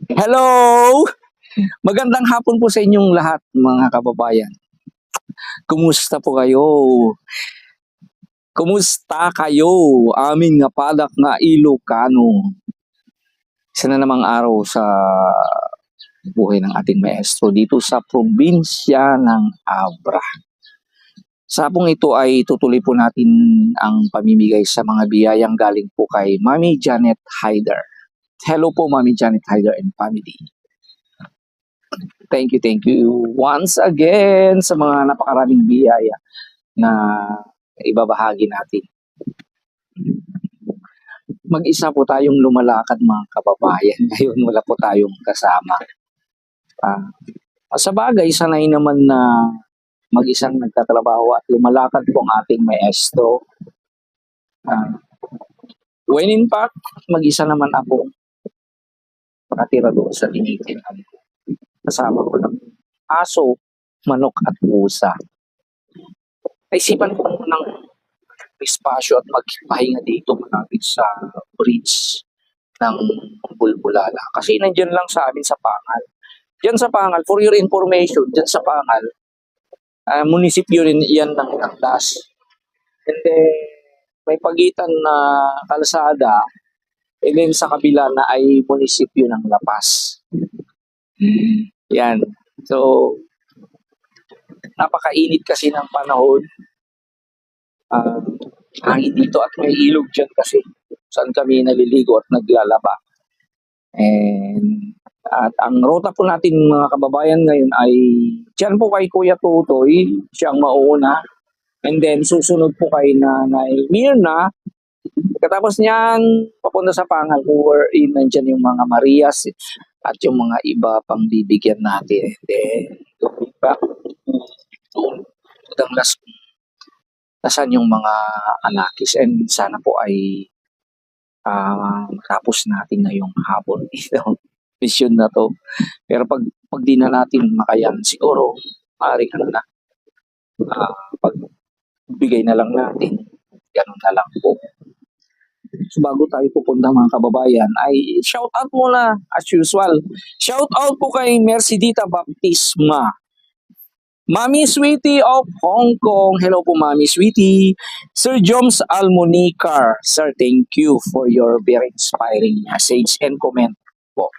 Hello! Magandang hapon po sa inyong lahat, mga kababayan. Kumusta po kayo? Kumusta kayo? Aming napadak na Ilocano. Isa na namang araw sa buhay ng ating maestro dito sa probinsya ng Abra. Sa hapong ito ay tutuloy po natin ang pamimigay sa mga biyayang galing po kay Mami Janet Hyder. Hello po, Mami Janet Hyder and family. Thank you once again sa mga napakaraming biyaya na ibabahagi natin. Mag-isa po tayong lumalakad, mga kababayan. Ngayon wala po tayong kasama. Sa bagay, sanay naman na mag-isang nagtatrabaho at lumalakad po ang ating maestro. When in fact, mag-isa naman ako nakatira doon sa linitin. Kasama ko ng aso, manok at pusa. Naisipan ko ng espasyo at magpahinga dito malapit sa bridge ng Bulbulala. Kasi nandyan lang sa amin sa Pangal. Diyan sa Pangal, for your information, diyan sa Pangal, munisipyo rin yan ng Taclas. And then, may pagitan na kalsada, and then sa kabila na ay munisipyo ng La Paz. Yan. So, napakainit kasi ng panahon. Hangin dito at may ilog dyan kasi saan kami naliligo at naglalaba. At ang ruta po natin, mga kababayan, ngayon ay dyan po kay Kuya Tutoy, siyang mauuna. And then susunod po kay Nanay Mirna. Katapos niyan, papunta sa Pangal, wherein nandyan yung mga Marias at yung mga iba pang bibigyan natin. And then, back doon, nasaan yung mga anakis, and sana po ay matapos natin ngayong hapon itong mission na to. Pero pag di na natin makayan, siguro maaari na pag bigay na lang natin, ganun na lang po. So bago tayo pupunta, mga kababayan, ay shout out muna as usual. Shout out po kay Mercedita Baptisma, Mami Sweetie of Hong Kong. Hello po, Mami Sweetie. Sir Joms Almonicar. Sir, thank you for your very inspiring message and comment po.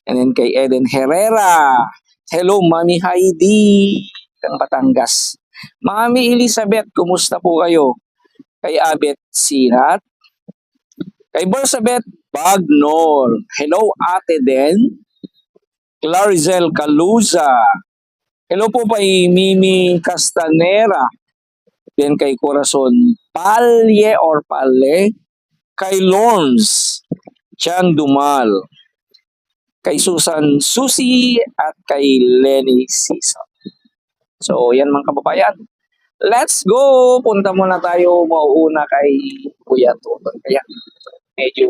And then kay Eden Herrera. Hello, Mami Heidi. Kang Batangas. Mami Elizabeth, kumusta po kayo? Kay Abet Sirat. Kay Bersabeth Bagnor. Hello, Ate Den. Clarizel Caluza. Hello po kay Mimi Castanera. Then kay Corazon Palye or Palle. Kay Lawrence Chan Dumal. Kay Susan Susi at kay Lenny Sison. So yan, mga kababayan. Let's go! Punta muna tayo, mauuna kay Kuya Tutoy. Kaya medyo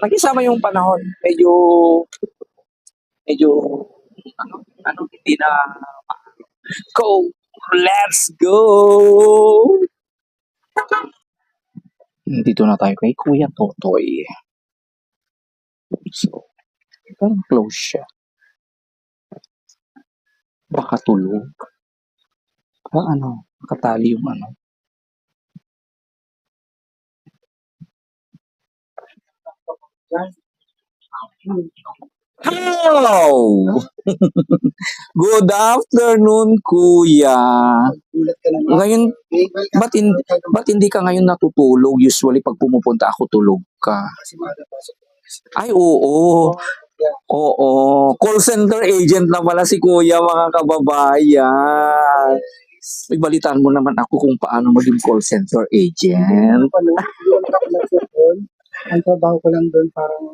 nakisama yung panahon. Medyo hindi na go. Let's go! Dito na tayo kay Kuya Tutoy. So, parang close siya. Baka tulog. Nakatali yung Hello! Good afternoon, Kuya. Ngayon, ba't hindi ka ngayon natutulog? Usually, pag pumupunta ako, tulog ka. Ay, oo. Oo. Call center agent na pala si Kuya, mga kababayan. Balitaan mo naman ako kung paano maging call center agent. Ang trabaho ko lang doon parang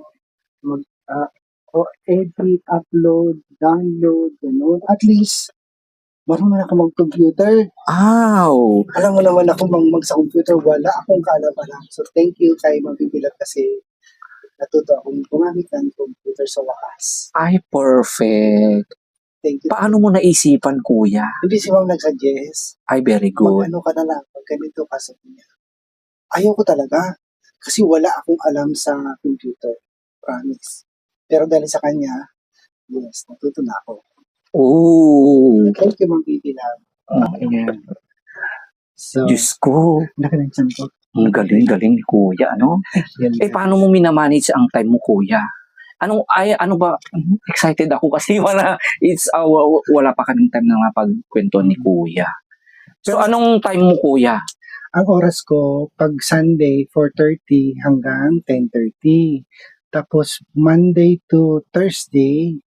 edit, upload, download, gano'n. At least, marunong na ako mag-computer. Ow! Alam mo naman ako sa computer, wala akong kaalam-alam. So, thank you kay Mabibilat kasi natuto akong gumamit ng computer sa wakas. Ay, perfect. Thank you. Paano mo naisipan, Kuya? Hindi si Ma'am nag-suggest. Ay, very good. Mag-ano ka na lang, pag ganito ka sa niya. Ayaw ko talaga. Kasi wala akong alam sa computer. promise. Pero dahil sa kanya, yes, natuto na ako. Oo. Thank you, Ma'am Bibi Love. Ayan. So, Diyos ko. laki ng tiyan ko. Ang galing-galing ni Kuya, ano? Yan, Paano mo minamanage ang time mo, Kuya? Ano ba? Excited ako kasi wala pa kaming time na mapagkwento ni Kuya. So, anong time mo, Kuya? Ang oras ko, pag Sunday, 4:30 hanggang 10:30. Tapos, Monday to Thursday,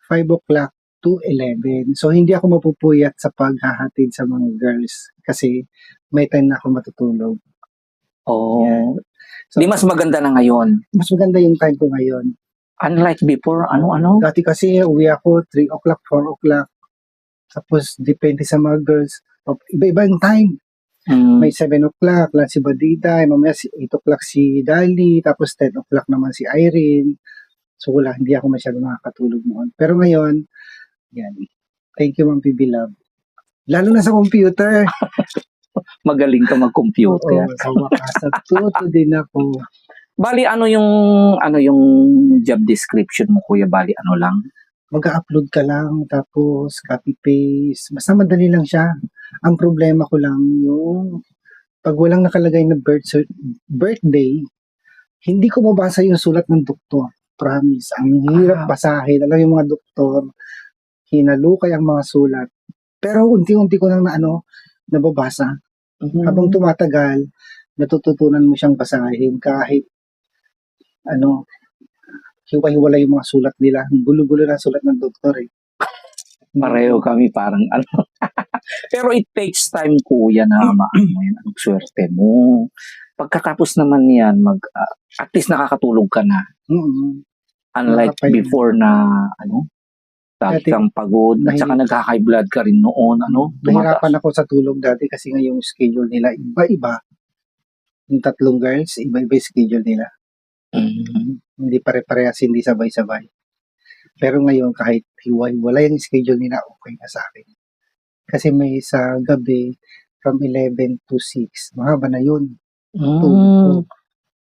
5 o'clock to 11. So, hindi ako mapupuyat sa paghahatid sa mga girls kasi may time na ako matutulog. Oh, So, di mas maganda na ngayon. mas maganda yung time ko ngayon. Unlike before, ano? Dati kasi uwi ako 3 o'clock, 4 o'clock. Tapos, depende sa mga girls. Iba-iba yung time. May 7 o'clock lang si Badita, mamaya 8 o'clock si Dali, tapos 10 o'clock naman si Irene. So wala, hindi ako masyado nakakatulog noon. Pero ngayon, yan. Thank you, Ma'am Bibi Love. Lalo na sa computer. Magaling ka mag-computer. Oo, sa wakas, natuto din ako. Bali, ano yung job description mo, Kuya? Bali, ano lang? Mag-upload ka lang, tapos copy-paste. Basta madali lang siya. Ang problema ko lang yung pag walang nakalagay na birthday, hindi ko mabasa yung sulat ng doktor. Promise. Ang hirap basahin. Alam yung mga doktor, hinalukay ang mga sulat. Pero unti-unti ko nang nababasa. Habang tumatagal, natututunan mo siyang basahin kahit hiwa-hiwalay yung mga sulat nila. Gulo-gulo na sulat ng doktor eh. Pareho kami parang Pero it takes time, Kuya, na maano mo yan. Anong swerte mo. Pagkatapos naman yan, at least nakakatulog ka na. Mm-mm. Unlike Nakakapahinga. before na, lagi Dati, kang pagod, at saka nagka-high blood ka rin noon, nahirapan ako sa tulog dati kasi nga yung schedule nila iba-iba. Yung 3 girls, iba-iba yung schedule nila. Hindi pare-parehas, hindi sabay-sabay. Pero ngayon, kahit hiwa-hiwalay yung schedule nila, okay na sa akin. Kasi may sa gabi, from 11 to 6, mahaba na yun.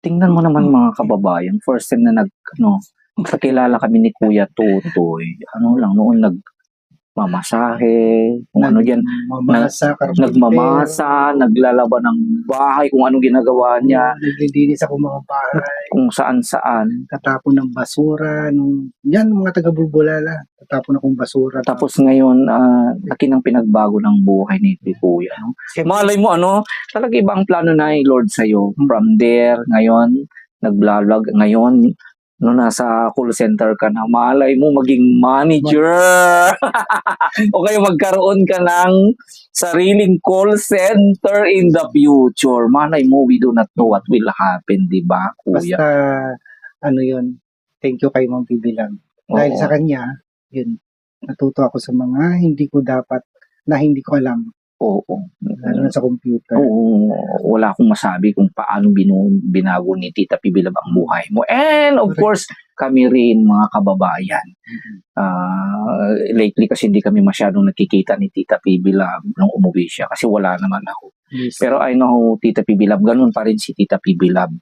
Tingnan mo naman mga kababayan, first time na nakilala kami ni Kuya Totoy, noon nagmamasahe, kung ano dyan, nagmamasa, naglalaba ng bahay, kung ano ginagawa niya, naglilinis ako mga bahay, kung saan-saan. tatapon ng basura, yan mga taga-Bulbulala, tatapon akong basura. Tapos ngayon, laki ng pinagbago ng buhay ni Kuya. Malay mo, talaga ibang plano na Lord sa'yo. From there, ngayon, nag-vlog, ngayon, nasa call center ka na, malay mo maging manager. O kaya magkaroon ka ng sariling call center in the future. Malay mo, we do not know what will happen, di ba, Kuya? Basta, yun, thank you kay Ma'am Bibi lang. Dahil sa kanya, yun, natuto ako sa mga hindi ko alam. Oo. Lalo na sa computer. Oo, wala akong masabi kung paano binago ni Tita Pibilab ang buhay mo. And of course, kami rin mga kababayan. Lately kasi hindi kami masyadong nakikita ni Tita Pibilab nung umuwi siya kasi wala naman ako. Yes. Pero I know Tita Pibilab, ganun pa rin si Tita Pibilab.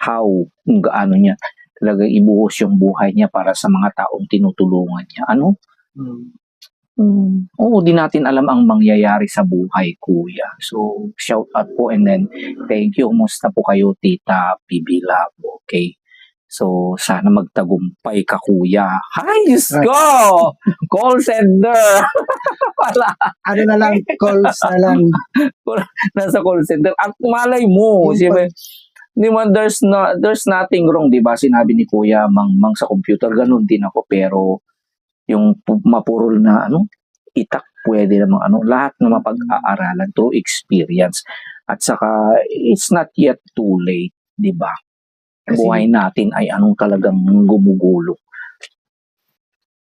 How, kung gaano niya talagang ibuhos yung buhay niya para sa mga taong tinutulungan niya. Oo, di natin alam ang mangyayari sa buhay, Kuya. So, shout out po and then thank you. Kumusta po kayo, Tita Pibilab? Okay. So, sana magtagumpay ka, Kuya. Hi, Diyos ko! Call center! Wala. Na lang, calls na lang. Nasa call center. At malay mo, di ba, there's nothing wrong, di ba? Sinabi ni Kuya, mang sa computer, ganun din ako. Pero, yung mapurol na itak, pwede namang lahat na mapag-aaralan to experience. At saka, it's not yet too late, di ba? Buhay natin ay talagang gumugulong.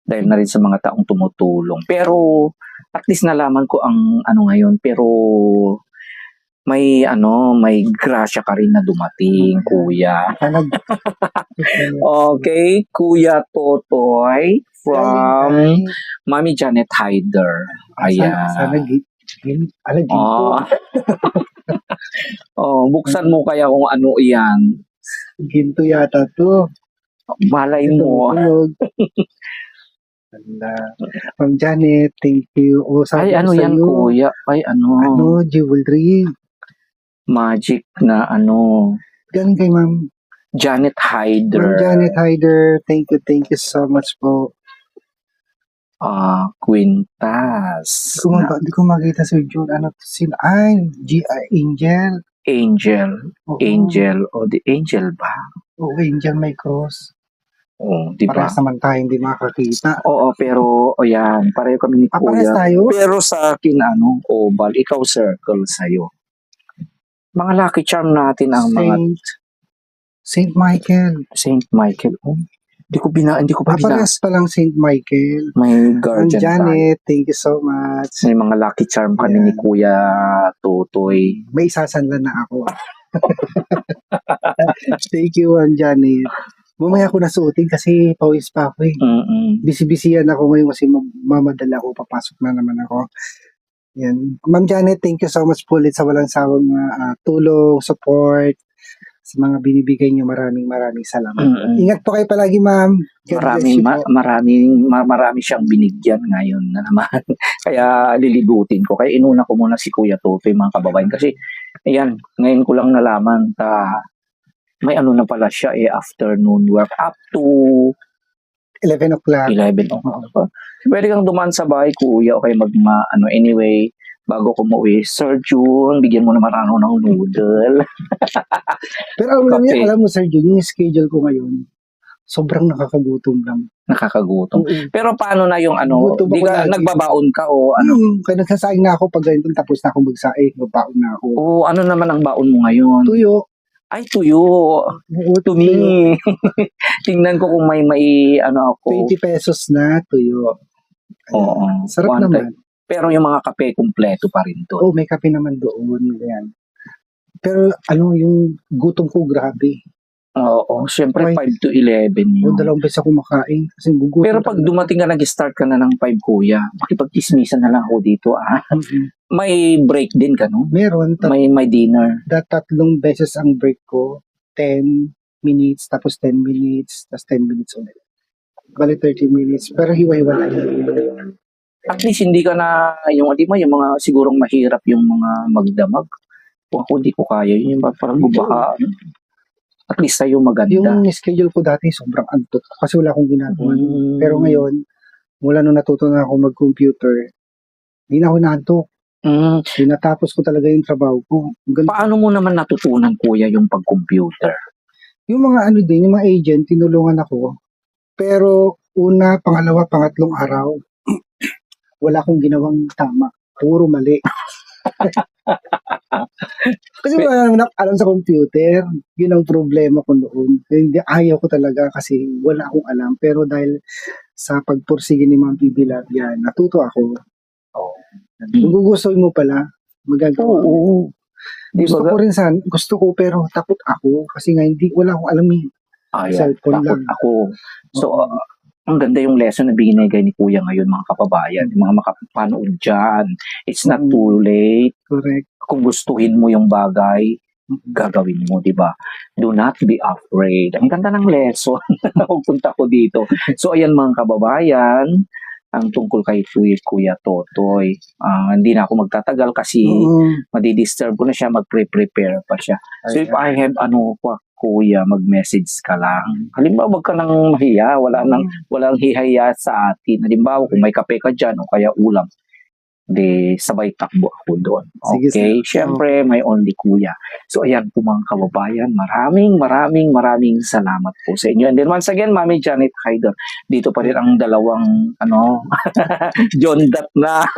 Dahil na rin sa mga taong tumutulong. Pero, at least nalaman ko ang ngayon, pero may grasya ka rin na dumating, Kuya. Okay, Kuya Totoy from Mami Janet Hyder. Ayan. Sana buksan mo kaya kung ano iyan. Ginto yata to. Malay mo. Tulog. Wala. Ma'am Janet, thank you. O, sabi Ay, ko ano yan, sa'yo, kuya? Ay, ano, jewelry. magic na Galing kay Ma'am. Janet Hyder. Ma'am Janet Hyder, thank you so much po. Quintas. Hindi ko makita si June. Ano to sila? Ay, Angel. Angel. Oo. Angel. O, the Angel ba? Oo, Angel may cross. O, di ba? Parehas naman tayo hindi makakita. Oo, pero, o yan, pareho kami ni Parehas Kuya. tayo? Pero sa akin, oval, ikaw circle sa'yo. Mga lucky charm natin ang mga Saint Michael. Saint Michael. Oh, hindi ko pa Parehas pa lang Saint Michael. May Ma'am guardian tayo. Janet, thank you so much. May mga lucky charm kami ni Kuya Tutoy. May isasanla na ako. Thank you, Ma'am Janet. Mamaya ko nasuotin kasi pawis pa ako eh. Bisi-bisiyan ako ngayon kasi mamadala ako, papasok na naman ako. Yan. Ma'am Janet, thank you so much po ulit sa walang sawang tulong, support, sa mga binibigay niyo. Maraming salamat. Ingat po kayo palagi, ma'am. Marami siyang binigyan ngayon na naman. Kaya lilibutin ko. Kaya inuna ko muna si Kuya Tutoy, mga kababayan. Kasi, ayan, ngayon ko lang nalaman may na pala siya afternoon work up to 11 o'clock. 11 o'clock. Pwede kang dumaan sa bahay, Kuya, o kaya anyway, bago ko umuwi, Sir June, bigyan mo naman ng noodle. Pero alam mo, Sir June, yung schedule ko ngayon, sobrang nakakagutom lang. Nakakagutom. Pero paano na yung di ka nagbabaon ka o Kaya nagsasaing na ako pag ganito, tapos na ako magsaing, magbaon na ako. Oo, ano naman ang baon mo ngayon? Tuyo. Ay, tuyo. Tumi. Tingnan ko kung may ako. 20 pesos na tuyo. Oo. Sarap naman. Pero yung mga kape, kumpleto pa rin to. Oh, may kape naman doon. Yan. Pero yung gutom ko, grabe. Oo, syempre 5 to 11 yun. 2 beses ako makain. Kasi gugutom. Pero pag dumating ka, nag-start ka na ng 5, Kuya, makipag-tismisan na lang ako dito, May break din ka, no? Meron. May dinner. 3 beses ang break ko. 10 minutes, tapos 10 minutes, tapos 10 minutes ulit. Bali 30 minutes. Pero hiwa-hiwalay. At least hindi ka na, yung mga sigurong mahirap yung mga magdamag. Kung ako, hindi ko kaya. Yung parang bubaha. At least sa'yo maganda. Yung schedule ko dati, sobrang antok. Kasi wala akong ginagawa. Pero ngayon, mula nung natuto na ako mag-computer, hindi na ako naantok. Tinatapos ko talaga yung trabaho ko. Paano mo naman natutunan, Kuya, yung pag-computer? Yung mga yung mga agent, tinulungan ako. Pero una, pangalawa, pangatlong araw, wala akong ginawang tama. Puro mali. Kasi wala naman alam sa computer. Yun ang problema ko noon. Hindi, ayaw ko talaga kasi wala akong alam. Pero dahil sa pagpursige ni Ma'am Bibi Lab, yan, natuto ako. Kung gugustuhin mo pala, magagawa. Oo. Gusto ko pero takot ako. Kasi nga, wala akong alam eh. Cellphone lang. Ako. So, ang ganda yung lesson na binigay ni Kuya ngayon, mga kababayan, yung mga makapanood dyan. It's not too late. Correct. Kung gustuhin mo yung bagay, gagawin mo, di ba? Do not be afraid. Ang ganda ng lesson na pupunta ko dito. So, ayan mga kababayan, ang tungkol kay Kuya Totoy. Hindi na ako magtatagal kasi madidisturb ko na siya, magpre-prepare pa siya. So, if I have Kuya, mag-message ka lang. Halimbawa, wag ka nang mahiya. Walang hihaya sa atin. Halimbawa, kung may kape ka dyan o kaya ulam, sabay takbo ako doon. Okay? Sige, Siyempre, may only Kuya. So, ayan po mga kababayan. Maraming salamat po sa inyo. And then once again, Mami Janet Hyder, dito pa rin ang dalawang, John Dat na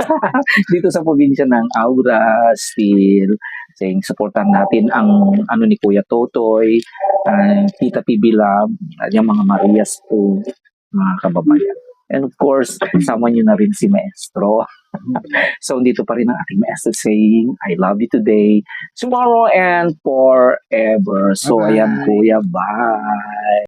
dito sa probinsya ng Aura still saying supportan natin ang ni Kuya Totoy, Tita PB Lab, yung mga Marias po, mga kababayan. And of course, kasama nyo na rin si Maestro. So, dito pa rin ang ating Maestro saying, I love you today, tomorrow, and forever. So, ayan, Kuya, bye!